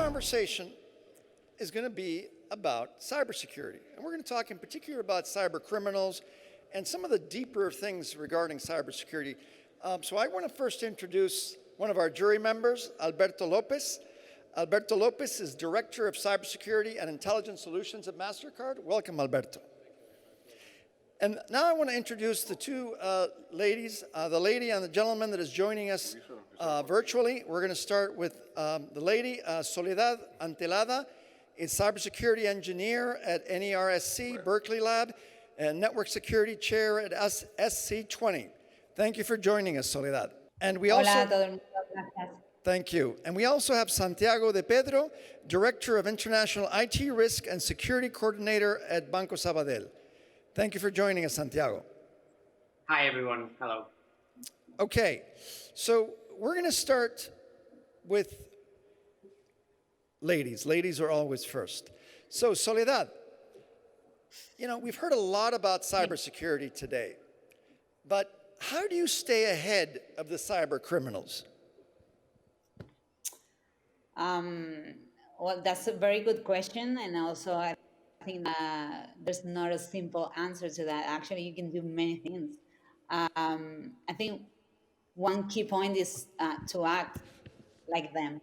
conversation is going to be about cybersecurity. And we're going to talk in particular about cyber criminals and some of the deeper things regarding cybersecurity. So I want to first introduce one of our jury members, Alberto López. Alberto López is Director of Cybersecurity and Intelligence Solutions at Mastercard. Welcome, Alberto. And now I want to introduce the two ladies, the lady and the gentleman that is joining us virtually. We're going to start with the lady, Soledad Antelada, is Cybersecurity Engineer at NERSC, Berkeley Lab, and Network Security Chair at SC20. Thank you for joining us, Soledad. And we also... Hola, todo el mundo. Gracias. Thank you. And we also have Santiago de Pedro, Director of International IT Risk and Security Coordinator at Banco Sabadell. Thank you for joining us, Santiago. Hi, everyone. Hello. Okay, so we're going to start with ladies. Ladies are always first. So, Soledad, you know, we've heard a lot about cybersecurity today, but how do you stay ahead of the cyber criminals? Well, that's a very good question, and also I think there's not a simple answer to that. Actually, you can do many things. I think one key point is to act like them.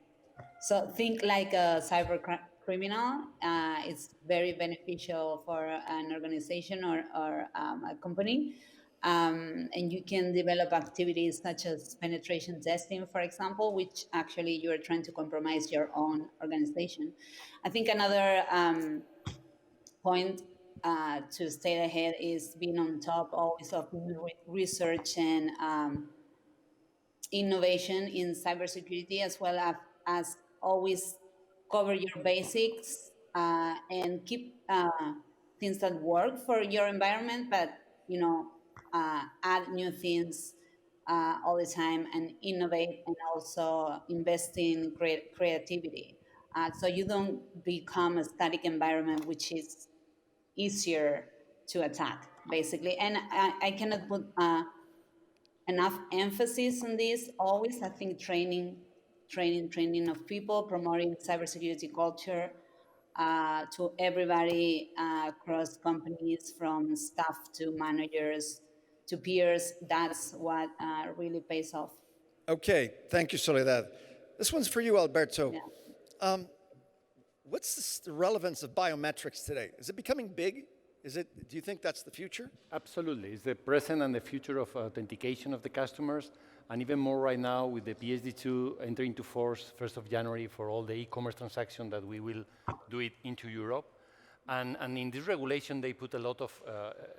So think like a cyber criminal. It's very beneficial for an organization or a company. And you can develop activities such as penetration testing, for example, which actually you're trying to compromise your own organization. I think another point to stay ahead is being on top always of research and innovation in cybersecurity, as well as always cover your basics and keep things that work for your environment, but add new things all the time and innovate, and also invest in creativity. So you don't become a static environment, which is easier to attack, basically. And I cannot put enough emphasis on this always. I think training of people, promoting cybersecurity culture to everybody across companies, from staff to managers to peers. That's what really pays off. Okay, thank you, Soledad. This one's for you, Alberto. Yeah. What's the relevance of biometrics today? Is it becoming big? Do you think that's the future? Absolutely. It's the present and the future of authentication of the customers, and even more right now with the PSD2 entering into force 1st of January for all the e-commerce transactions that we will do it into Europe. And in this regulation, they put a lot of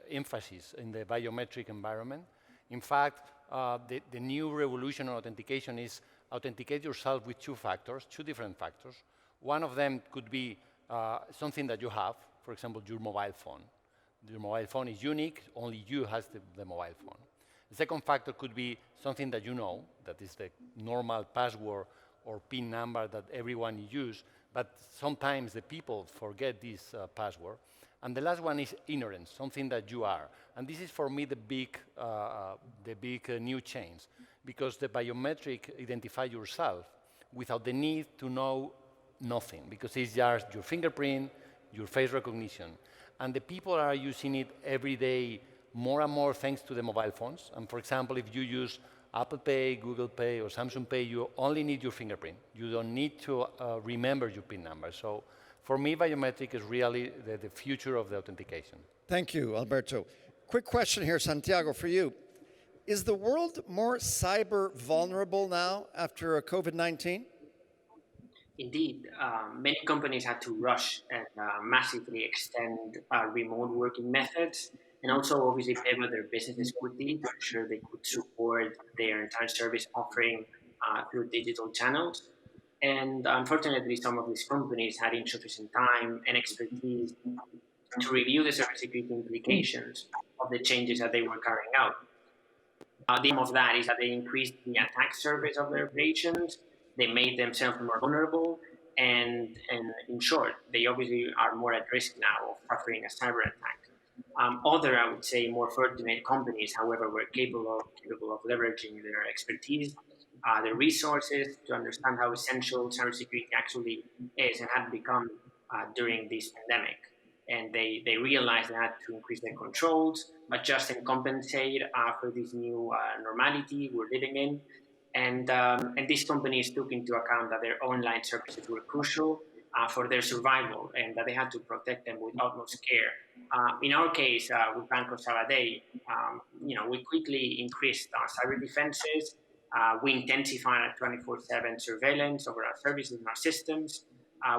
emphasis in the biometric environment. In fact, the new revolution on authentication is authenticate yourself with two different factors. One of them could be something that you have, for example, your mobile phone. Your mobile phone is unique, only you has the mobile phone. The second factor could be something that you know, that is the normal password or PIN number that everyone uses, but sometimes the people forget this password. And the last one is ignorance, something that you are. And this is for me the big new change, because the biometric identify yourself without the need to know nothing, because it's just your fingerprint, your face recognition. And the people are using it every day more and more thanks to the mobile phones. And for example, if you use Apple Pay, Google Pay, or Samsung Pay, you only need your fingerprint. You don't need to remember your PIN number. So for me, biometric is really the future of the authentication. Thank you, Alberto. Quick question here, Santiago, for you. Is the world more cyber vulnerable now after COVID-19? Indeed, many companies had to rush and massively extend remote working methods, and also obviously pivot their businesses quickly to ensure they could support their entire service offering through digital channels. And unfortunately, some of these companies had insufficient time and expertise to review the cybersecurity implications of the changes that they were carrying out. The aim of that is that they increased the attack surface of their operations, they made themselves more vulnerable, and in short, they obviously are more at risk now of suffering a cyber attack. Other, I would say, more fortunate companies, however, were capable of leveraging their expertise the resources to understand how essential cybersecurity actually is and had become during this pandemic. And they realized they had to increase their controls, adjust and compensate for this new normality we're living in. And these companies took into account that their online services were crucial for their survival and that they had to protect them with utmost care. In our case, with Banco Sabadell, we quickly increased our cyber defenses. We intensified 24/7 surveillance over our services and our systems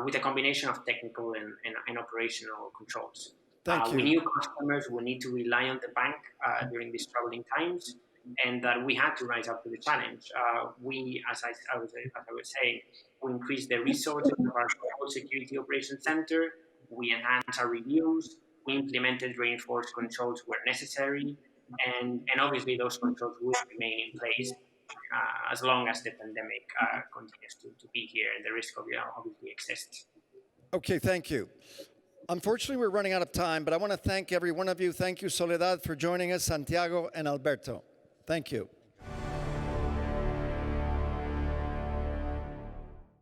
with a combination of technical and operational controls. Thank We you. knew customers would need to rely on the bank during these troubling times, and that we had to rise up to the challenge. We, as I was saying, we increased the resources of our global security operations center. We enhanced our reviews. We implemented reinforced controls where necessary, and obviously those controls will remain in place as long as the pandemic continues to be here and the risk of obviously exists. Okay, thank you. Unfortunately, we're running out of time, but I want to thank every one of you. Thank you, Soledad, for joining us, Santiago and Alberto. Thank you.